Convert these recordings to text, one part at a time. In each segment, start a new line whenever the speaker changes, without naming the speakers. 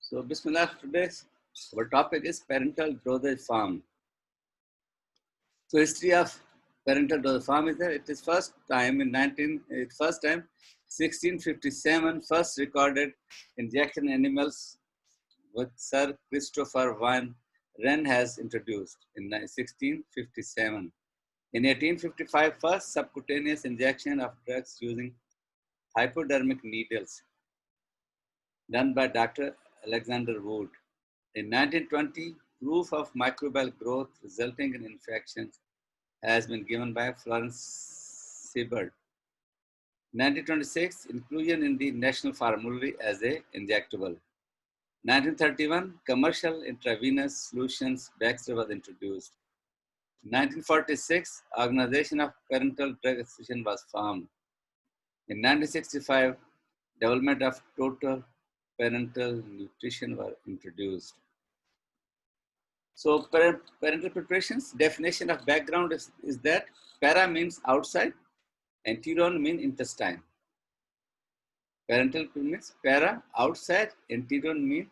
So, Bismillah, today's our topic is parental dosage form. So, history of parental dosage form is that it is first time 1657, first recorded injection animals with Sir Christopher Van Wren has introduced in 1657. In 1855, first subcutaneous injection of drugs using hypodermic needles done by Dr. Alexander Wood. In 1920, proof of microbial growth resulting in infections has been given by Florence Siebert. 1926, inclusion in the national formulary as a injectable. 1931, commercial intravenous solutions Baxter was introduced. 1946, Organization of Parental Drug Association was formed. In 1965, development of total parental nutrition were introduced. So parental preparations, definition of background is that para means outside, enteron means intestine. Parental means para, outside, enteron means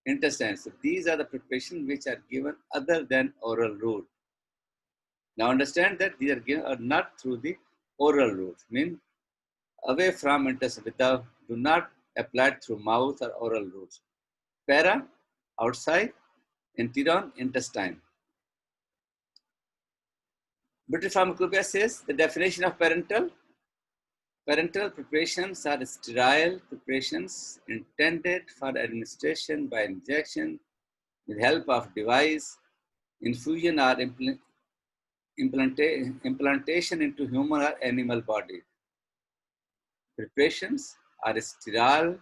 intestine. So these are the preparations which are given other than oral route. Now understand that these are given are not through the oral route, mean away from intestine, without, do not apply through mouth or oral routes. Para, outside, enteron, intestine. British Pharmacopoeia says the definition of parental preparations are sterile preparations intended for administration by injection with help of device, infusion or implantation into human or animal body. Preparations are sterile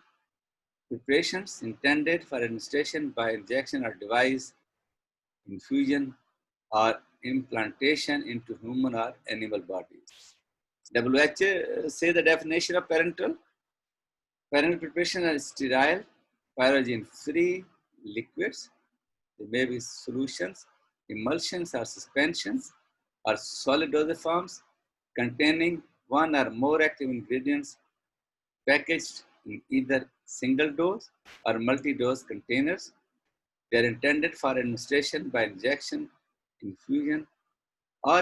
preparations intended for administration by injection or device, infusion or implantation into human or animal bodies. WHO say the definition of parental preparation are sterile, pyrogen-free liquids. They may be solutions, emulsions or suspensions, or solid dosage forms containing one or more active ingredients packaged in either single dose or multi-dose containers. They are intended for administration by injection, infusion, or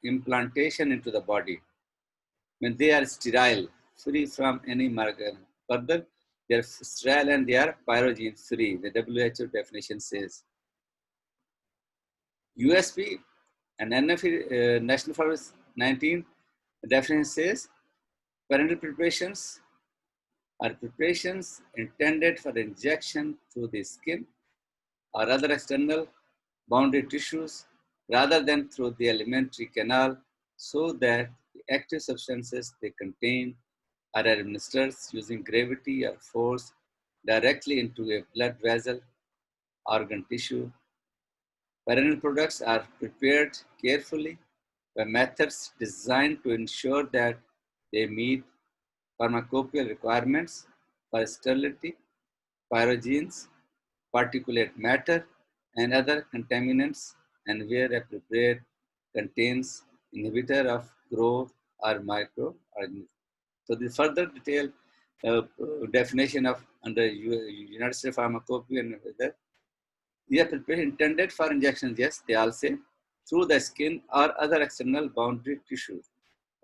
implantation into the body. When they are sterile, free from any marker. Further, they are sterile and they are pyrogen free, the WHO definition says. USP and NFE, National Forest 19, the definition says, parental preparations are preparations intended for injection through the skin or other external boundary tissues rather than through the alimentary canal, so that the active substances they contain are administered using gravity or force directly into a blood vessel, organ tissue. Parental products are prepared carefully by methods designed to ensure that they meet pharmacopoeial requirements for sterility, pyrogens, particulate matter, and other contaminants, and where a prepared contains inhibitor of growth or microorganisms. So the further detailed definition of under United States Pharmacopoeia and whether they are prepared intended for injections, yes, they all say, through the skin or other external boundary tissues,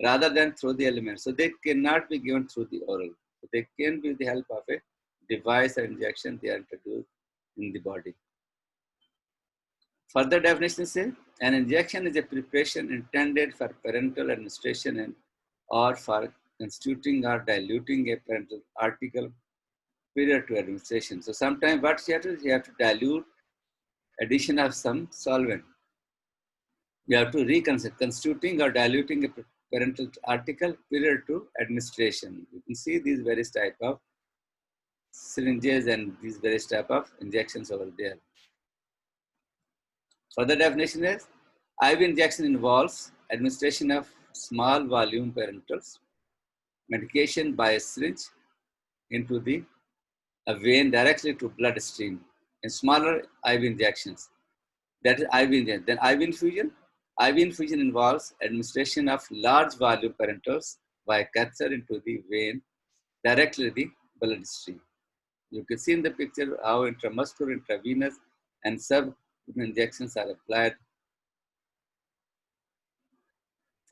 rather than through the elements. So they cannot be given through the oral. So they can be with the help of a device or injection they are introduced in the body. Further definition say, an injection is a preparation intended for parental administration and or for constituting or diluting a parental article prior to administration. So sometimes what you have to do is you have to dilute addition of some solvent. You have to reconstituting or diluting a parental article prior to administration. You can see these various type of syringes and these various type of injections over there. Further definition is, IV injection involves administration of small volume parentals, medication by a syringe into a vein directly to bloodstream in smaller IV injections. That is IV injection. Then IV infusion. IV infusion involves administration of large volume parentals by catheter into the vein directly to the bloodstream. You can see in the picture how intramuscular, intravenous, and sub injections are applied.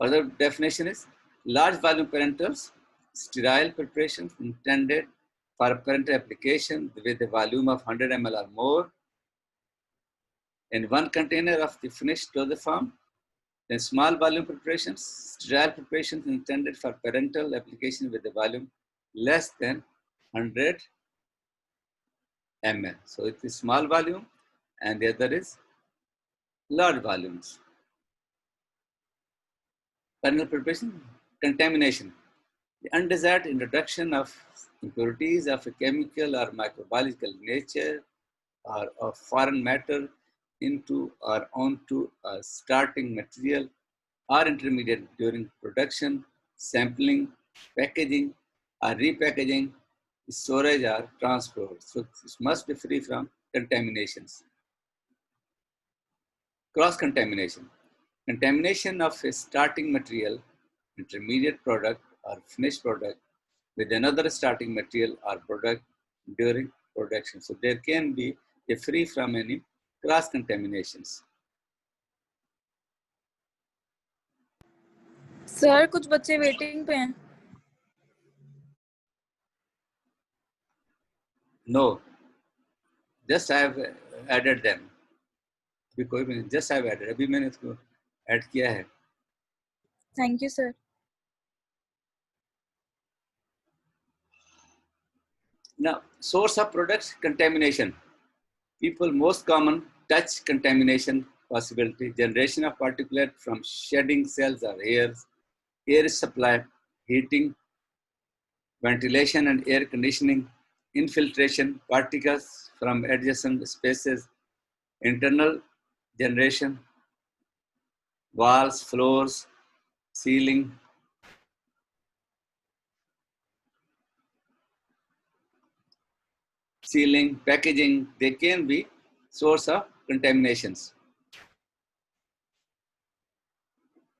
Further definition is large volume parentals, sterile preparations intended for parental application with a volume of 100 ml or more in one container of the finished dosage form. Then small volume preparations, sterile preparations intended for parental application with a volume less than 100 ml. So it is small volume and the other is large volumes. Parental preparation, contamination. The undesired introduction of impurities of a chemical or microbiological nature or of foreign matter into or onto a starting material or intermediate during production, sampling, packaging, or repackaging, storage, or transport. So it must be free from contaminations. Cross-contamination. Contamination of a starting material, intermediate product, or finished product with another starting material or product during production. So there can be a free from any cross-contaminations.
Sir कुछ बच्चे waiting पे हैं.
No, just I have added them. अभी कोई भी नहीं, just I have added. अभी मैंने इसको ऐड किया है.
Thank you sir.
Now, source of products contamination. People most common touch contamination possibility, generation of particulate from shedding cells or hairs, air supply, heating, ventilation and air conditioning, infiltration, particles from adjacent spaces, internal generation, walls, floors, ceiling, packaging, they can be source of contaminations.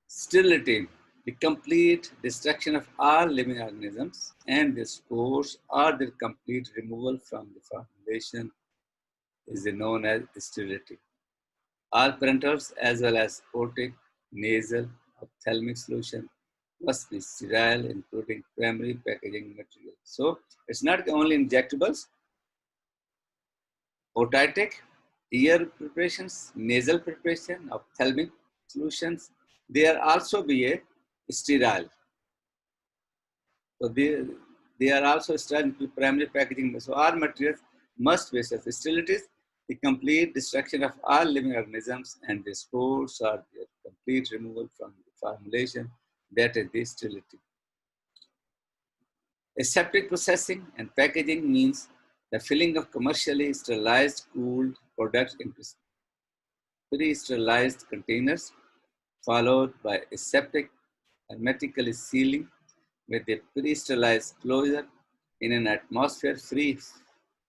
Sterility, the complete destruction of all living organisms and their spores or their complete removal from the formulation is known as sterility. All parentals as well as otic, nasal, ophthalmic solution must be sterile, including primary packaging material. So it's not only injectables, otitic, ear preparations, nasal preparation, ophthalmic solutions, they are also be a sterile. So they are also sterile into primary packaging. So all materials must be sterile. Sterility is the complete destruction of all living organisms and the spores or their complete removal from the formulation. That is the sterility. Aseptic processing and packaging means the filling of commercially sterilized cooled products into pre-sterilized containers, followed by aseptic hermetically sealing with a pre-sterilized closure in an atmosphere free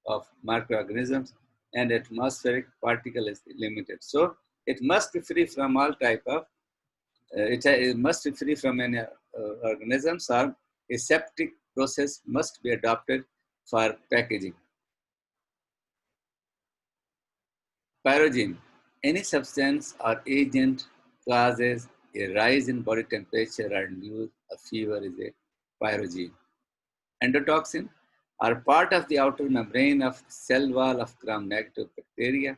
of microorganisms and atmospheric particle is limited. So it must be free from all type of, it must be free from any organisms or aseptic process must be adopted for packaging. Pyrogen, any substance or agent causes a rise in body temperature or induce a fever is a pyrogen. Endotoxin are part of the outer membrane of the cell wall of gram-negative bacteria.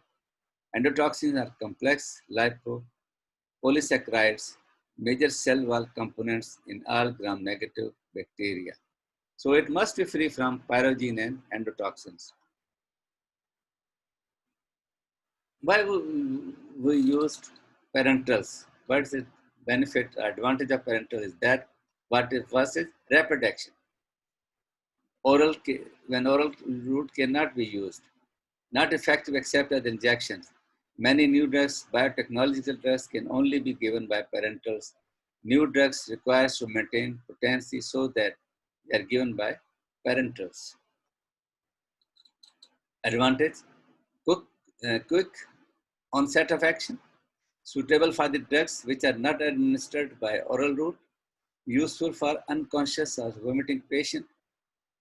Endotoxins are complex lipopolysaccharides, major cell wall components in all gram-negative bacteria. So it must be free from pyrogen and endotoxins. Why we used parentals? What is the benefit, advantage of parental is that what is first is rapid action. When oral route cannot be used, not effective except as injections. Many new drugs, biotechnological drugs can only be given by parentals. New drugs requires to maintain potency so that they are given by parentals. Advantage, quick onset of action, suitable for the drugs which are not administered by oral route, useful for unconscious or vomiting patient,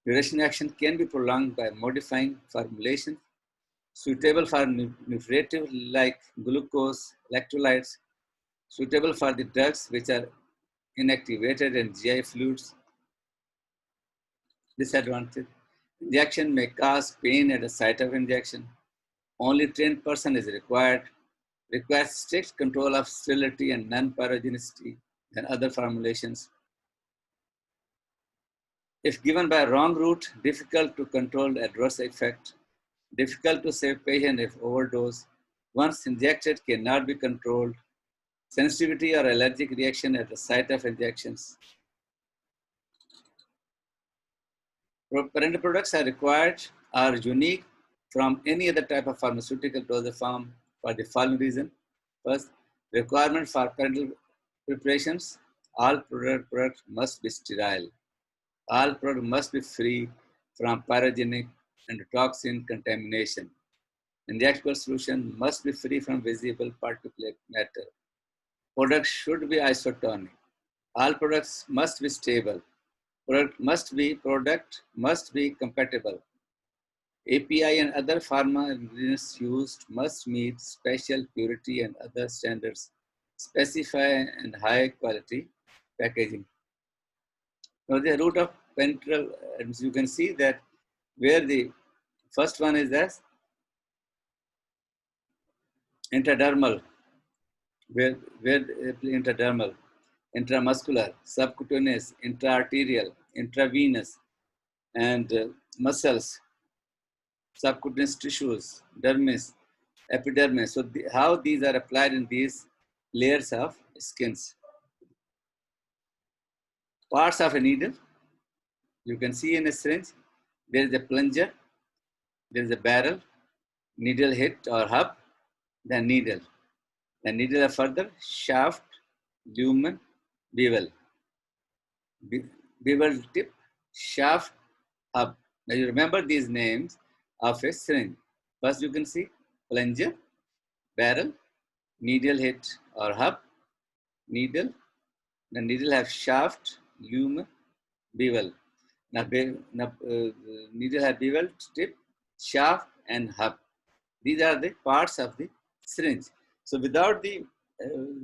Duration action can be prolonged by modifying formulation suitable for nutritive like glucose, electrolytes, suitable for the drugs which are inactivated in GI fluids. Disadvantage. Injection may cause pain at the site of injection. Only trained person is required. Requires strict control of sterility and non-pyrogenicity than other formulations. If given by wrong route, difficult to control adverse effect, difficult to save patient if overdose. Once injected, cannot be controlled. Sensitivity or allergic reaction at the site of injections. Parental products are required, are unique from any other type of pharmaceutical dosage form for the following reason. First, requirement for parental preparations. All products must be sterile. All products must be free from pyrogenic and toxin contamination. Injectable solution must be free from visible particulate matter. Products should be isotonic. All products must be stable. Product must be compatible. API and other pharma ingredients used must meet special purity and other standards specified and high quality packaging. Now the route of parenteral, as you can see that where the first one is as intradermal, where intradermal, intramuscular, subcutaneous, intraarterial, intravenous, and muscles, subcutaneous tissues, dermis, epidermis. So how these are applied in these layers of skins. Parts of a needle, you can see in a syringe, there is a plunger, there is a barrel, needle head or hub, then needle. The needle are further shaft, lumen, bevel. Bevel tip, shaft, hub. Now you remember these names of a syringe. First you can see plunger, barrel, needle head or hub, needle. The needle have shaft, lumen, bevel. Now, needle have bevel, tip, shaft, and hub. These are the parts of the syringe. So without the,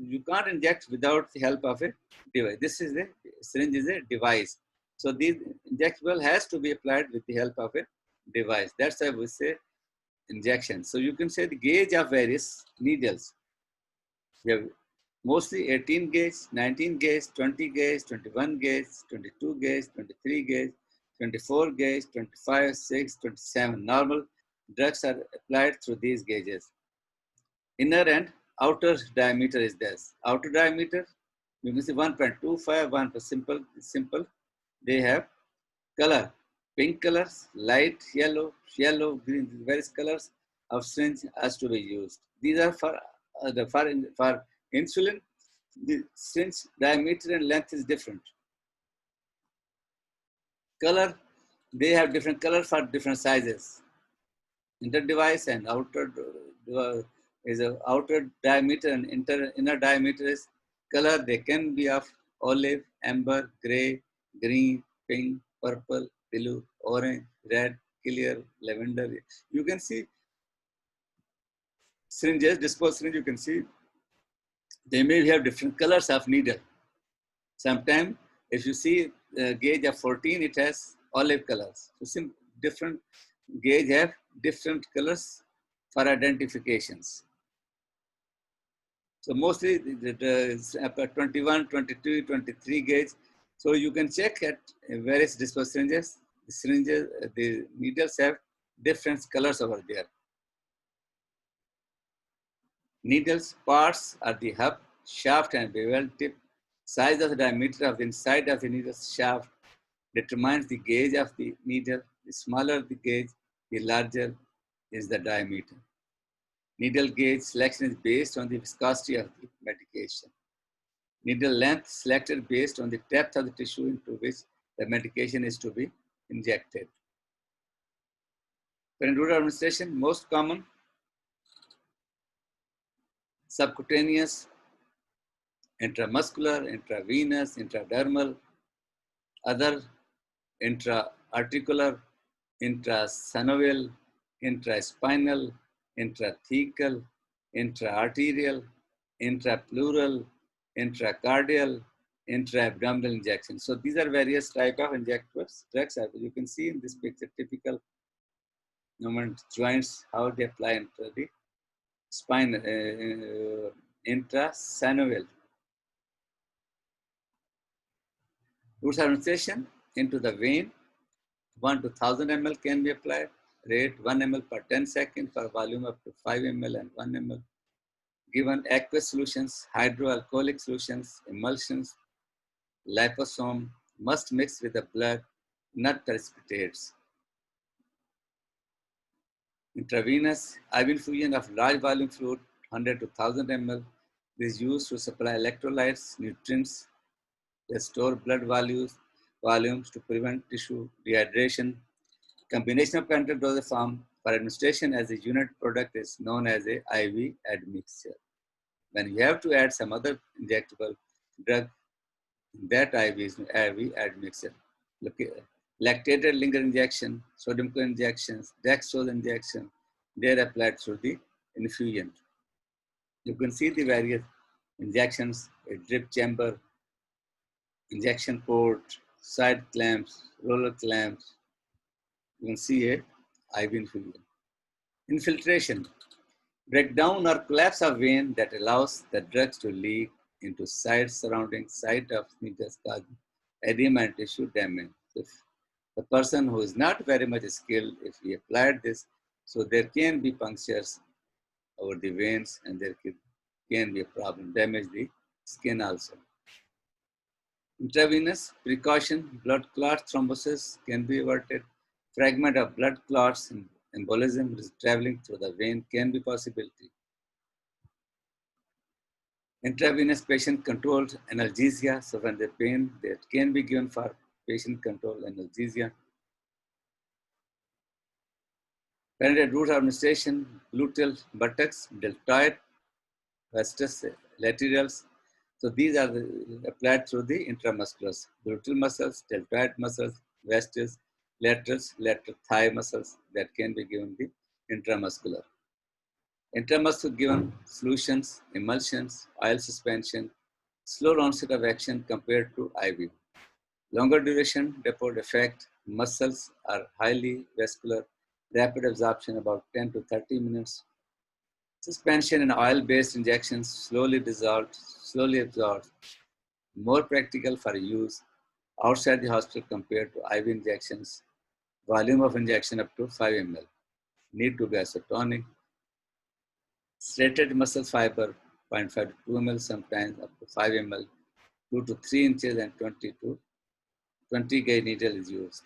you can't inject without the help of a device. This is the syringe is a device. So these injectable has to be applied with the help of a device. That's why we say injection. So you can say the gauge of various needles. We have mostly 18 gauge, 19 gauge, 20 gauge, 21 gauge, 22 gauge, 23 gauge, 24 gauge, 25, 6, 27. Normal drugs are applied through these gauges. Inner and outer diameter is this. Outer diameter, you can see 1.25, 1 simple. They have color, pink colors, light yellow, yellow, green, various colors of syringe has to be used. These are for insulin. The syringe diameter and length is different. Color, they have different color for different sizes. Inner device and outer is a outer diameter and inner diameter is color. They can be of olive, amber, gray, green, pink, purple, blue, orange, red, clear, lavender. You can see syringes, disposable syringe, you can see they may have different colors of needle. Sometimes if you see a gauge of 14, it has olive colors. So different gauge have different colors for identifications. So mostly the 21, 22, 23 gauge. So you can check at various disposable syringes. The syringes, the needles have different colors over there. Needles parts are the hub, shaft, and bevel tip. Size of the diameter of the inside of the needle shaft determines the gauge of the needle. The smaller the gauge, the larger is the diameter. Needle gauge selection is based on the viscosity of the medication. Needle length selected based on the depth of the tissue into which the medication is to be injected. Parenteral administration, most common, subcutaneous, intramuscular, intravenous, intradermal, other intra-articular, intrasynovial, intraspinal, intrathecal, intra-arterial, intrapleural, intracardial, intra-abdominal injection. So these are various type of injectors, drugs. As you can see in this picture, typical joints, how they apply into the spine, intrasynovial. Root administration into the vein, 1 to 1000 ml can be applied. Rate 1 ml per 10 seconds for volume up to 5 ml and 1 ml. Given aqueous solutions, hydroalcoholic solutions, emulsions, liposome must mix with the blood, not precipitates. Intravenous IV infusion of large volume fluid, 100 to 1000 ml, is used to supply electrolytes, nutrients, restore blood volumes to prevent tissue dehydration. Combination of parental dosage form for administration as a unit product is known as a IV admixture. When you have to add some other injectable drug, that IV is IV admixture. Lactated linger injection, sodium chloride injections, dextrose injection, they are applied through the infusion. You can see the various injections, a drip chamber, injection port, side clamps, roller clamps. You can see a IV infusion. Infiltration, breakdown or collapse of vein that allows the drugs to leak into surrounding site of needles causing edema and tissue damage. If the person who is not very much skilled, if he applied this, so there can be punctures over the veins and there can be a problem, damage the skin also. Intravenous precaution, blood clot thrombosis can be averted. Fragment of blood clots and embolism is traveling through the vein can be possibility. Intravenous patient controlled analgesia, so when the pain that can be given for patient controlled analgesia. Parental route administration, gluteal buttocks, deltoid, vastus laterals. So these are applied through the intramusculars. Gluteal muscles, deltoid muscles, vastus, laterals, lateral thigh muscles that can be given the intramuscular. Intramuscular given solutions, emulsions, oil suspension, slow onset of action compared to IV. Longer duration depot effect, muscles are highly vascular, rapid absorption about 10 to 30 minutes. Suspension and oil-based injections slowly dissolved, slowly absorbed, more practical for use outside the hospital compared to IV injections. Volume of injection up to 5 ml. Need to be isotonic. Serrated muscle fiber, 0.5 to 2 ml, sometimes up to 5 ml, 2 to 3 inches and 20 to 20 gauge needle is used.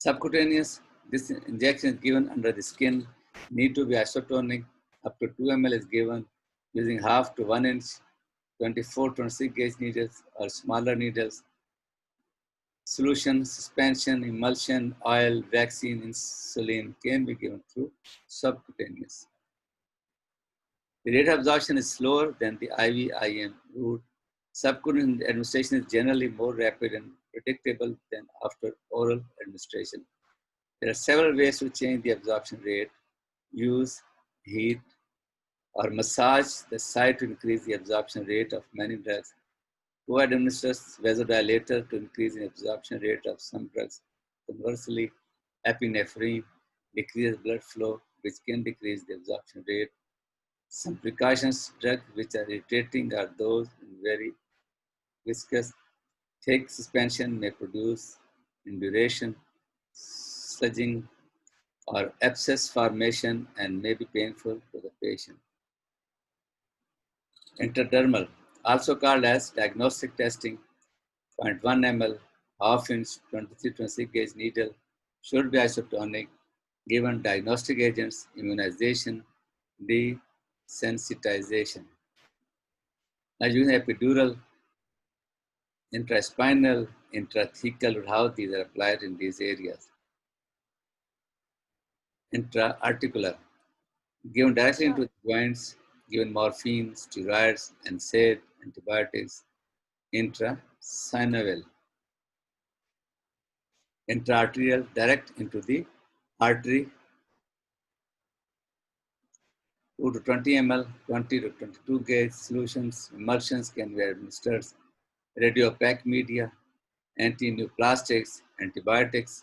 Subcutaneous, this injection is given under the skin, need to be isotonic, up to 2 ml is given using half to 1 inch, 24, 26 gauge needles or smaller needles. Solution, suspension, emulsion, oil, vaccine, insulin can be given through subcutaneous. The rate of absorption is slower than the IV-IM route. Subcutaneous administration is generally more rapid and predictable than after oral administration. There are several ways to change the absorption rate. Use heat or massage the site to increase the absorption rate of many drugs. Co-administers vasodilator to increase the absorption rate of some drugs. Conversely, epinephrine decreases blood flow, which can decrease the absorption rate. Some precautions drugs which are irritating are those in very viscous. Thick suspension may produce induration, sludging, or abscess formation and may be painful to the patient. Intradermal, also called as diagnostic testing, 0.1 ml, half inch, 23-26 gauge needle, should be isotonic, given diagnostic agents, immunization, desensitization. Now using epidural, intraspinal, intrathecal, how these are applied in these areas. Intra-articular, given directly into the joints, given morphine, steroids, and said antibiotics. Intrasynovial. intraarterial, direct into the artery, 2 to 20 ml, 20 to 22 gauge solutions. Emulsions can be administered. Radiopaque media, anti-neoplastics, antibiotics,